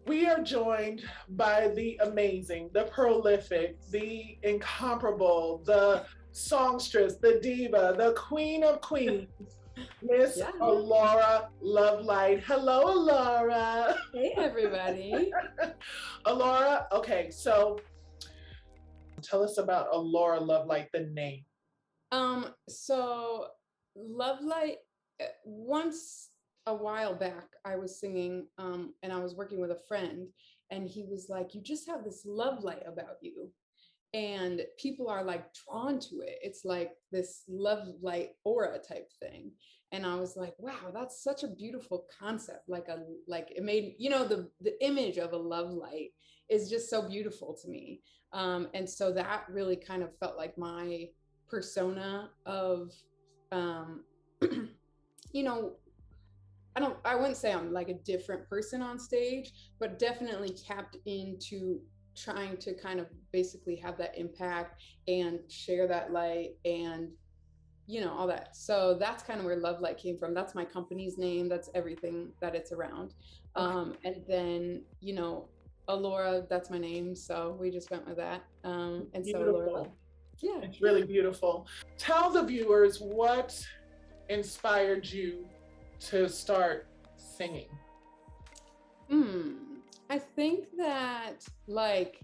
We are joined by the amazing, the prolific, the incomparable, the songstress, the diva, the queen of queens, Miss Yeah. Alaura Lovelight. Hello, Alaura. Hey, everybody. Alaura, okay, so tell us about Alaura Lovelight, the name. So Lovelight, once a while back, I was singing, and I was working with a friend, and he was like, "You just have this love light about you." And people are like drawn to it. It's like this love light aura type thing. And I was like, wow, that's such a beautiful concept. Like it made, the image of a love light is just so beautiful to me. And so that really kind of felt like my persona of um you know I wouldn't say I'm like a different person on stage, but definitely tapped into trying to kind of basically have that impact and share that light and all that. So that's kind of where Love Light came from. That's my company's name. That's everything that it's around. Okay, And then, Alaura, that's my name. So we just went with that. And so Alaura, beautiful. yeah. It's really beautiful. Tell the viewers what inspired you to start singing. I think that, like,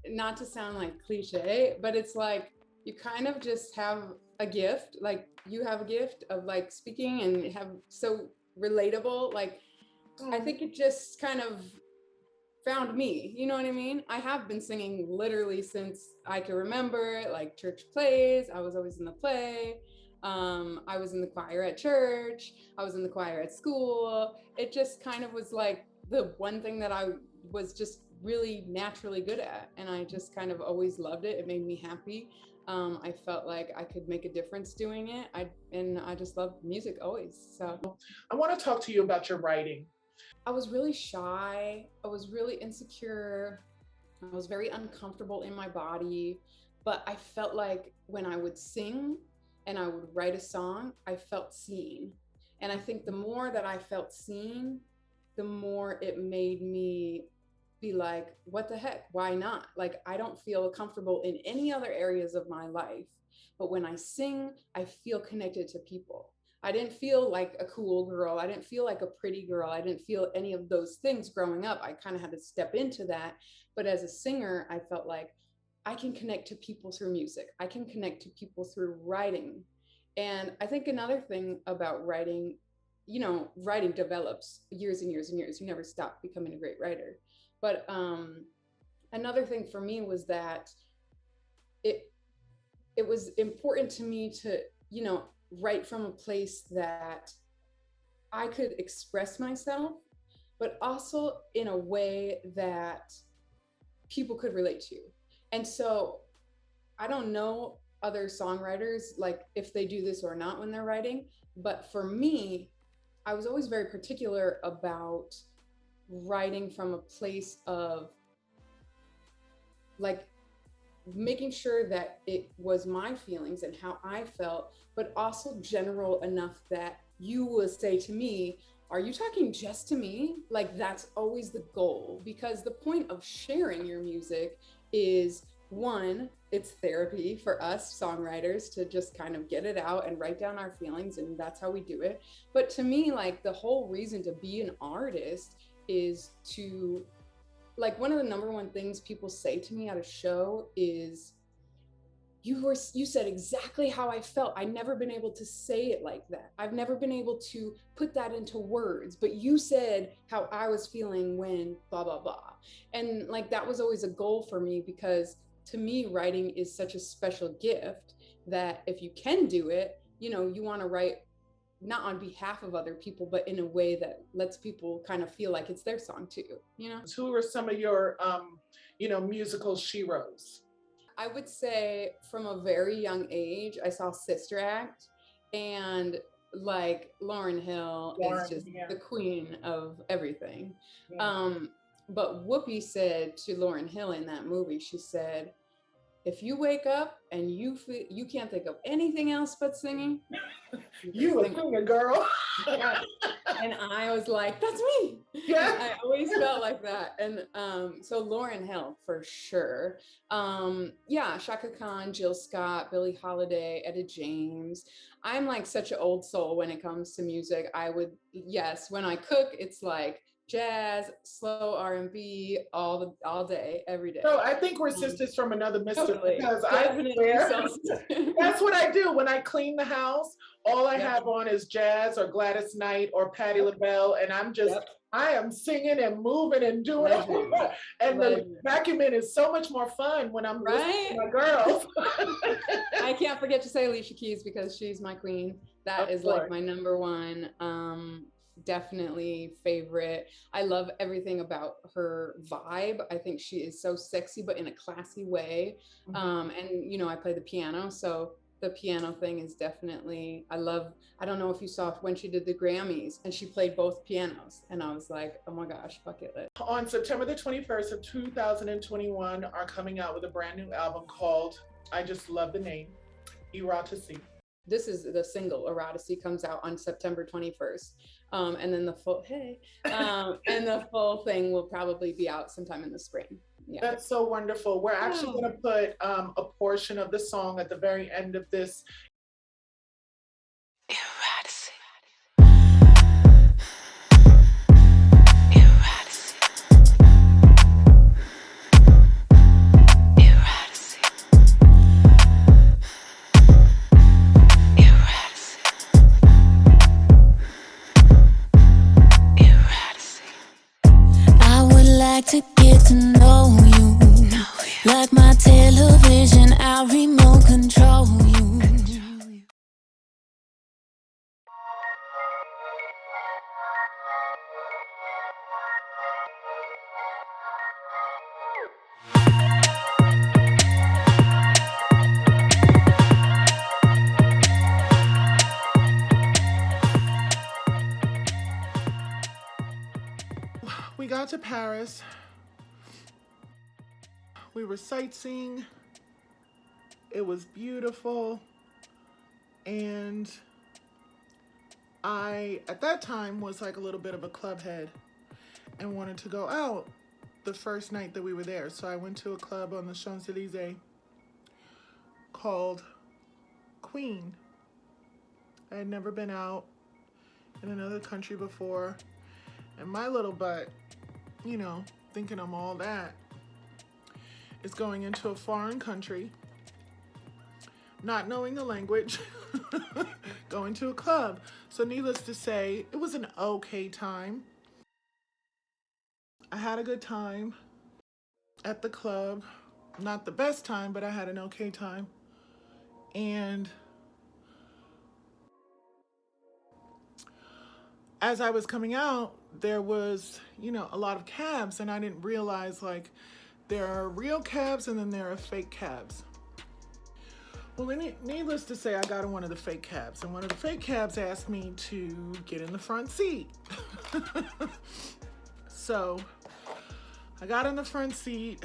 not to sound like cliche, but it's like you kind of just have a gift. Like you have a gift of like speaking and have so relatable. Like I think it just kind of found me, you know what I mean? I have been singing literally since I can remember, like church plays. I was always in the play. I was in the choir at church. I was in the choir at school. It just kind of was like the one thing that I was just really naturally good at. And I just kind of always loved it. It made me happy. I felt like I could make a difference doing it. I just loved music always. So I want to talk to you about your writing. I was really shy. I was really insecure. I was very uncomfortable in my body. But I felt like when I would sing and I would write a song, I felt seen. And I think the more that I felt seen, the more it made me be like, what the heck? Why not? Like, I don't feel comfortable in any other areas of my life. But when I sing, I feel connected to people. I didn't feel like a cool girl. I didn't feel like a pretty girl. I didn't feel any of those things growing up. I kind of had to step into that. But as a singer, I felt like I can connect to people through music. I can connect to people through writing. And I think another thing about writing, writing develops years and years and years. You never stop becoming a great writer. But another thing for me was that it it was important to me to, write from a place that I could express myself, but also in a way that people could relate to. And so I don't know other songwriters, like if they do this or not when they're writing, but for me, I was always very particular about writing from a place of like making sure that it was my feelings and how I felt, but also general enough that you will say to me, are you talking just to me? Like that's always the goal, because the point of sharing your music is one, it's therapy for us songwriters to just kind of get it out and write down our feelings, and that's how we do it. But to me, like the whole reason to be an artist is to, like, one of the number one things people say to me at a show is, you said exactly how I felt. I've never been able to say it like that. I've never been able to put that into words, but you said how I was feeling when blah blah blah. And like that was always a goal for me, because to me writing is such a special gift that if you can do it, you want to write not on behalf of other people, but in a way that lets people kind of feel like it's their song too. Who are some of your, musical sheroes? I would say from a very young age, I saw Sister Act, and like Lauryn Hill is Lauren, just yeah. the queen of everything. Yeah. But Whoopi said to Lauryn Hill in that movie, she said, if you wake up and you can't think of anything else but singing, You a singer, girl. yeah. And I was like, that's me. Yeah. I always felt like that. And so Lauryn Hill for sure. Yeah, Shaka Khan, Jill Scott, Billie Holiday, Etta James. I'm like such an old soul when it comes to music. I would, yes, when I cook, it's like jazz, slow R&B all day, every day. So I think we're sisters from another mister, Totally. because Definitely I swear so. that's what I do when I clean the house. All I Yep. have on is jazz or Gladys Knight or Patti LaBelle, and I'm just I am singing and moving and doing all that. And the vacuuming is so much more fun when I'm listening to my girls. I can't forget to say Alicia Keys because she's my queen. That is like my number one. Definitely favorite. I love everything about her vibe. I think she is so sexy, but in a classy way. And you know, I play the piano, so the piano thing is definitely, I don't know if you saw when she did the Grammys and she played both pianos, and I was like, oh my gosh, bucket list. On September the 21st of 2021 are coming out with a brand new album called, I just love the name, Eroticy. This is the single, Eroticy, comes out on September 21st. And then the full, and the full thing will probably be out sometime in the spring. Yeah. That's so wonderful. We're actually going to put a portion of the song at the very end of this. To get to know you, like my television, I'll remote control you. We got to Paris. We were sightseeing. It was beautiful. And I, at that time, was like a little bit of a club head and wanted to go out the first night that we were there. So I went to a club on the Champs-Elysees called Queen. I had never been out in another country before. And my little butt, you know, thinking I'm all that, is going into a foreign country, not knowing the language, going to a club. So needless to say, it was an okay time. I had a good time at the club. Not the best time, but I had an okay time. And as I was coming out, there was, you know, a lot of cabs, and I didn't realize, like, there are real cabs and then there are fake cabs. Well, needless to say, I got in one of the fake cabs, and one of the fake cabs asked me to get in the front seat. So I got in the front seat.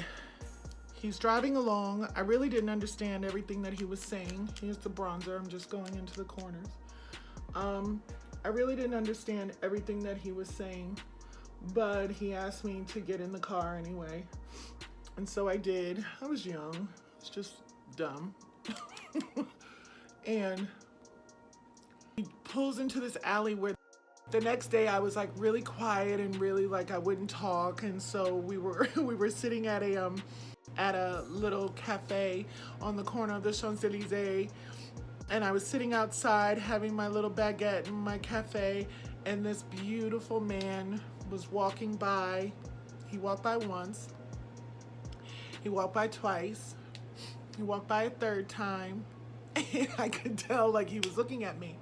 He's driving along. I really didn't understand everything that he was saying. Here's the bronzer. I'm just going into the corners. I really didn't understand everything that he was saying, but he asked me to get in the car anyway. And so I did. I was young. It's just dumb. And he pulls into this alley where the next day I was like really quiet and really like I wouldn't talk. And so we were sitting at a little cafe on the corner of the Champs-Elysees. And I was sitting outside having my little baguette in my cafe, and this beautiful man was walking by. He walked by once. He walked by twice. He walked by a third time. And I could tell like he was looking at me.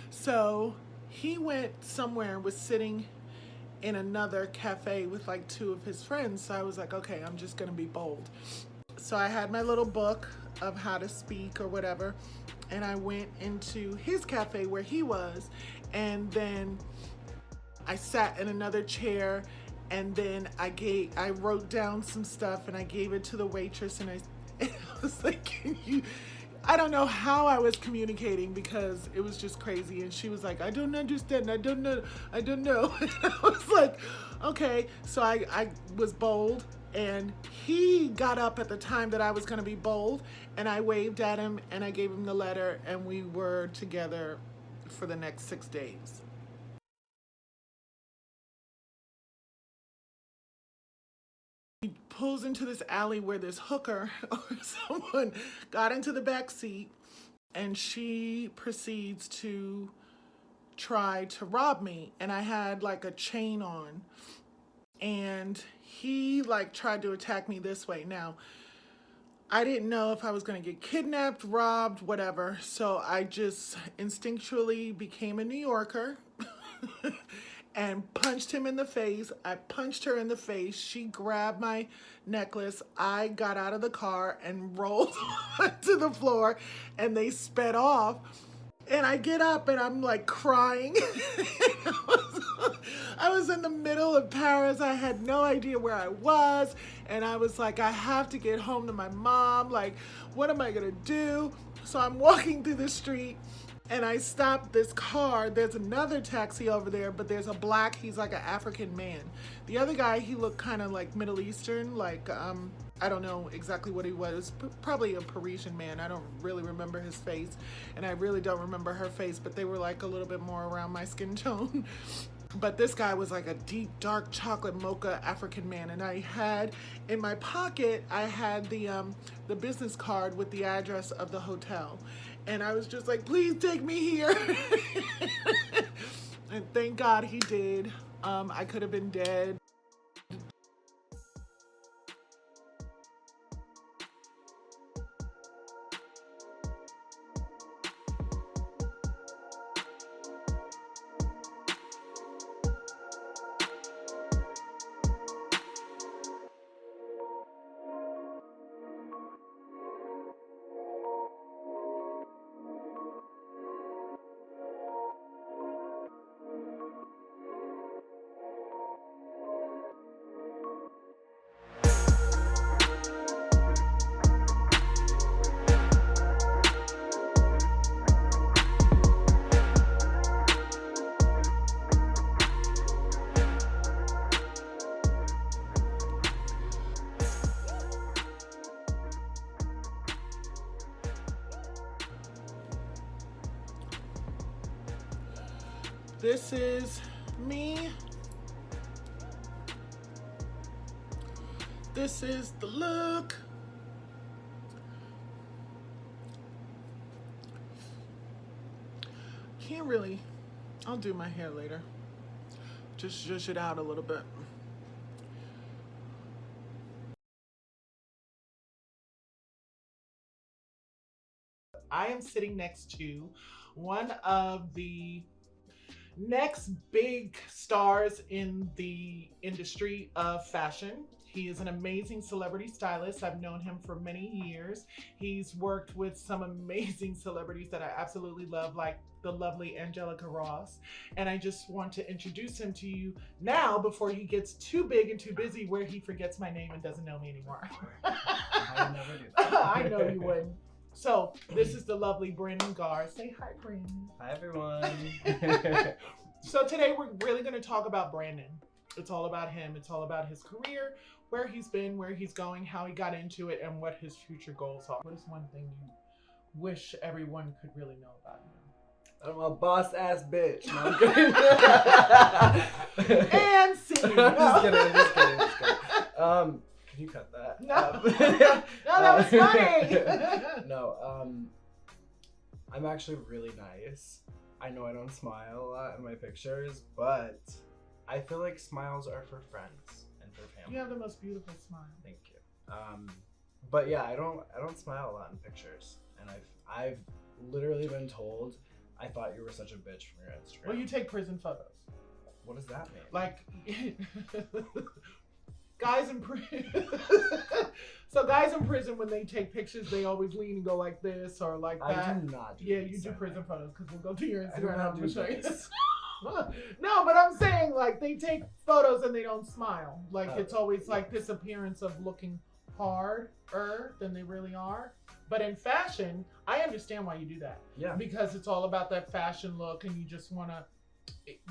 So he went somewhere and was sitting in another cafe with like two of his friends. So I was like, okay, I'm just gonna be bold. So I had my little book of how to speak or whatever, and I went into his cafe where he was, and then I sat in another chair, and then I wrote down some stuff and I gave it to the waitress, and I was like, I don't know how I was communicating because it was just crazy. And she was like, I don't understand. I don't know. I don't know. And I was like, okay. So I was bold, and he got up at the time that I was going to be bold, and I waved at him and I gave him the letter, and we were together for the next 6 days. He pulls into this alley where this hooker or someone got into the back seat, and she proceeds to try to rob me. And I had like a chain on, and he like tried to attack me this way. Now, I didn't know if I was going to get kidnapped, robbed, whatever. So I just instinctually became a New Yorker and punched him in the face. I punched her in the face. She grabbed my necklace. I got out of the car and rolled to the floor, and they sped off. And I get up and I'm like crying. I was in the middle of Paris. I had no idea where I was. And I was like, I have to get home to my mom. Like, what am I gonna do? So I'm walking through the street, and I stopped this car. There's another taxi over there, but there's a black, he's like an African man. The other guy, he looked kind of like Middle Eastern, like, I don't know exactly what he was, probably a Parisian man. I don't really remember his face, and I really don't remember her face, but they were like a little bit more around my skin tone. But this guy was like a deep, dark chocolate mocha African man, and I had in my pocket, I had the business card with the address of the hotel, and I was just like, please take me here. And thank God he did. I could have been dead. This is me. This is the look. Can't really, I'll do my hair later. Just zhuzh it out a little bit. I am sitting next to one of the next big stars in the industry of fashion. He is an amazing celebrity stylist. I've known him for many years. He's worked with some amazing celebrities that I absolutely love, like the lovely Angelica Ross. And I just want to introduce him to you now before he gets too big and too busy where he forgets my name and doesn't know me anymore. I would never do that. I know you wouldn't. So this is the lovely Brandon Garr. Say hi, Brandon. Hi, everyone. So today we're really going to talk about Brandon. It's all about him. It's all about his career, where he's been, where he's going, how he got into it, and what his future goals are. What is one thing you wish everyone could really know about you? I'm a boss ass bitch. No, I'm kidding. And scene. Just kidding. Can you cut that? No. No, that was funny. No, I'm actually really nice. I know I don't smile a lot in my pictures, but I feel like smiles are for friends and for family. You have the most beautiful smile. Thank you. But yeah, I don't smile a lot in pictures, and I've literally been told I thought you were such a bitch from your Instagram. Well, you take prison photos. What does that mean? Like, guys in prison. So guys in prison, when they take pictures, they always lean and go like this or like that. I do not do Yeah, this, you do I prison think. photos because we'll go to your I do Instagram. not I'm do gonna show you. this. No, but I'm saying like they take photos and they don't smile. Like Oh, it's always like this appearance of looking harder than they really are. But in fashion, I understand why you do that. Yeah. Because it's all about that fashion look, and you just want to,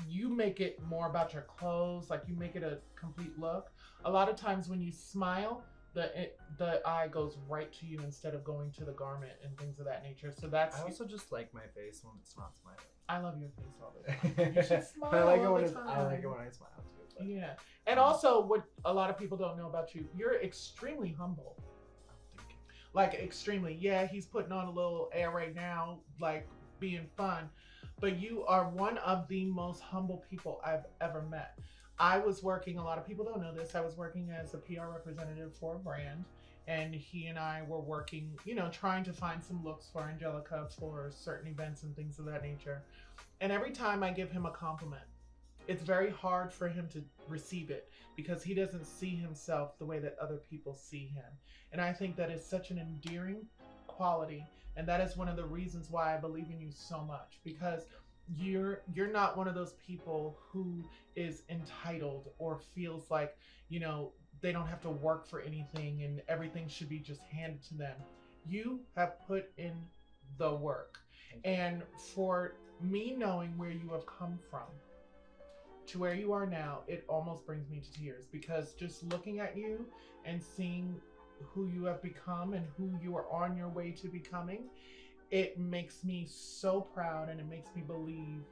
you make it more about your clothes, like you make it a complete look. A lot of times when you smile, the eye goes right to you instead of going to the garment and things of that nature. So that's. I also just like my face when it's not smiling. I love your face all the time. You should smile I like it all when the it's, time. I like it when I smile too. But. Yeah. And also, what a lot of people don't know about you, you're extremely humble. Thank you. Like, extremely. Yeah, he's putting on a little air right now, like being fun. But you are one of the most humble people I've ever met. I was working, a lot of people don't know this, I was working as a PR representative for a brand. And he and I were working, you know, trying to find some looks for Angelica for certain events and things of that nature. And every time I give him a compliment, it's very hard for him to receive it because he doesn't see himself the way that other people see him. And I think that is such an endearing quality. And that is one of the reasons why I believe in you so much, because you're not one of those people who is entitled or feels like, you know, they don't have to work for anything and everything should be just handed to them. You have put in the work. And for me knowing where you have come from to where you are now, it almost brings me to tears, because just looking at you and seeing who you have become and who you are on your way to becoming, it makes me so proud, and it makes me believe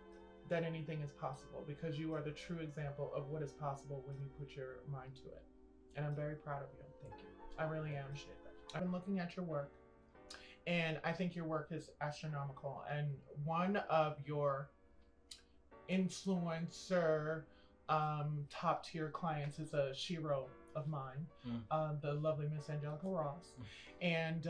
that anything is possible, because you are the true example of what is possible when you put your mind to it. And I'm very proud of you. Thank you. I really am. I've been looking at your work, and I think your work is astronomical. And one of your influencer top tier clients is a shero of mine, the lovely Miss Angelica Ross. And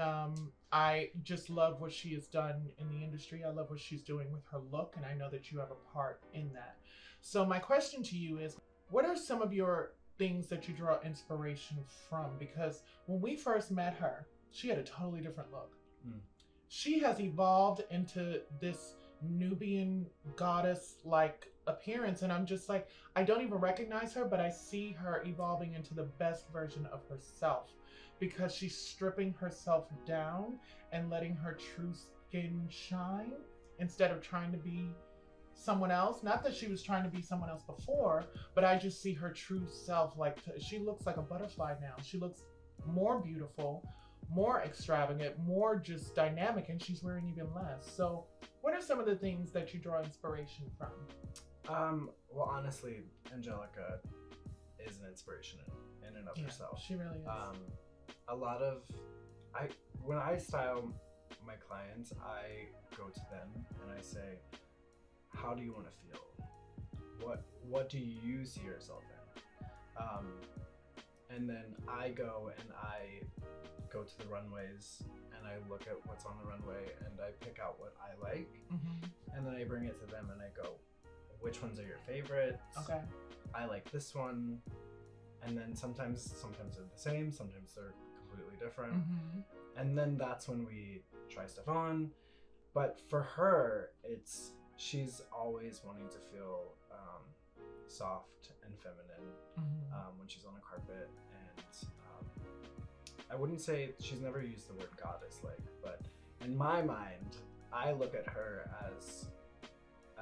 I just love what she has done in the industry. I love what she's doing with her look, and I know that you have a part in that. So my question to you is, what are some of your things that you draw inspiration from? Because when we first met her, she had a totally different look. She has evolved into this Nubian goddess-like appearance, and I'm just like, I don't even recognize her, but I see her evolving into the best version of herself, because she's stripping herself down and letting her true skin shine instead of trying to be someone else. Not that she was trying to be someone else before, but I just see her true self. Like, she looks like a butterfly now. She looks more beautiful, more extravagant, more just dynamic, and she's wearing even less. So what are some of the things that you draw inspiration from? Well, honestly, Angelica is an inspiration in and of herself. She really is. A lot of, when I style my clients, I go to them and I say, how do you want to feel? What do you see yourself in? And then I go to the runways and I look at what's on the runway and I pick out what I like, and then I bring it to them and I go, which ones are your favorites? Okay. I like this one. And then sometimes they're the same, sometimes they're completely different. And then that's when we try stuff on. But for her, she's always wanting to feel soft and feminine when she's on a carpet. And I wouldn't say, she's never used the word goddess, but in my mind, I look at her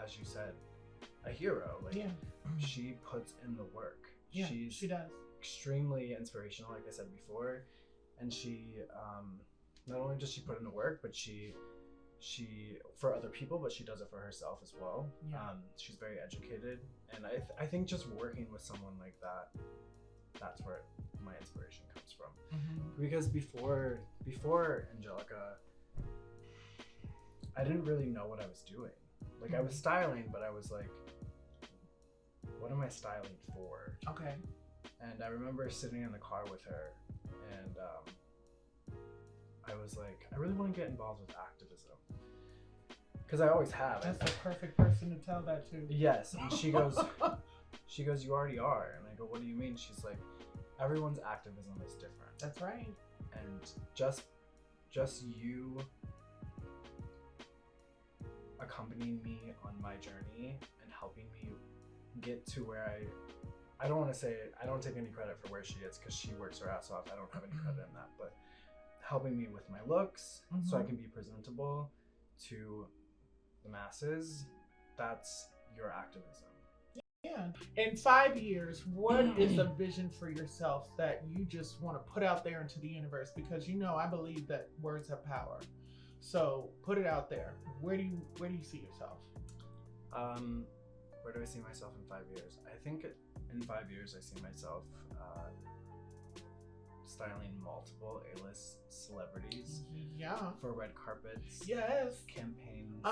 as you said, a hero. She puts in the work. Yeah, she does. Extremely inspirational, like I said before. And she, not only does she put in the work, but she for other people, but she does it for herself as well. She's very educated, and I think just working with someone like that, that's where my inspiration comes from. Because before Angelica, I didn't really know what I was doing. Like, I was styling, but I was like, what am I styling for? Okay. And I remember sitting in the car with her, and I was like, I really want to get involved with activism, because I always have. That's the perfect person to tell that to. Yes. And she goes, you already are. And I go, what do you mean? She's like, everyone's activism is different. That's right. And just you accompanying me on my journey and helping me get to where I don't want to say, I don't take any credit for where she is, because she works her ass off. I don't have any credit in that, but helping me with my looks so I can be presentable to the masses. That's your activism. Yeah. In 5 years, what is a vision for yourself that you just want to put out there into the universe? Because I believe that words have power. So put it out there. Where do you see yourself? Where do I see myself in 5 years? I think in 5 years I see myself styling multiple A-list celebrities. Yeah. For red carpets. Yes. Campaigns.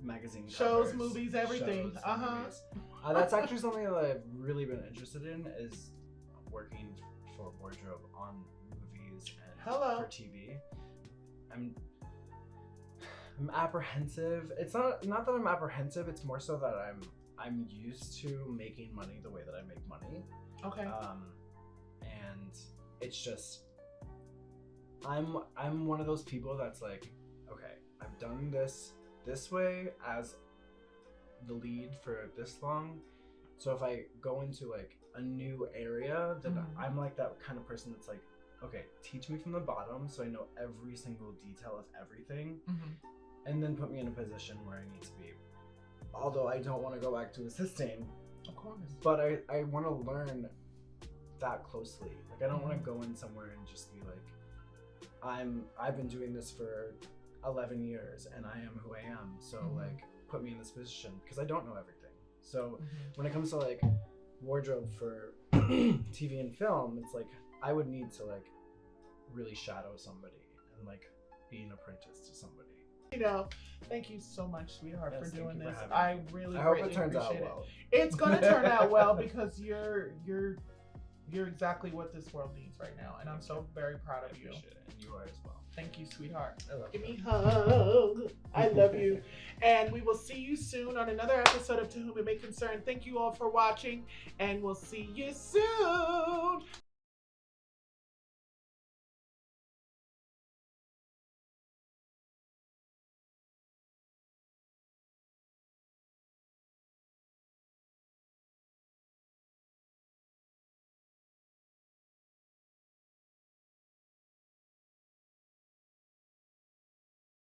Magazine shows, covers, movies, everything. Movies. That's actually something that I've really been interested in, is working for wardrobe on movies and for TV. I'm apprehensive. It's not that I'm apprehensive. It's more so that I'm used to making money the way that I make money. Okay. And it's just I'm one of those people that's like, okay, I've done this way as the lead for this long, so if I go into like a new area, then I'm like that kind of person that's like, okay, teach me from the bottom so I know every single detail of everything, and then put me in a position where I need to be. Although I don't want to go back to assisting, of course, but I want to learn that closely. Like I don't want to go in somewhere and just be like, I've been doing this for 11 years and I am who I am, so like put me in this position, because I don't know everything. So when it comes to like wardrobe for TV and film, it's like I would need to like really shadow somebody and like be an apprentice to somebody. Thank you so much, sweetheart, for doing this. I hope it turns out well. It's gonna turn out well, because you're exactly what this world needs right now, and I'm so very proud of you. And you are as well. Thank you, sweetheart. I love Give me a hug. I love you. And we will see you soon on another episode of To Whom It May Concern. Thank you all for watching, and we'll see you soon.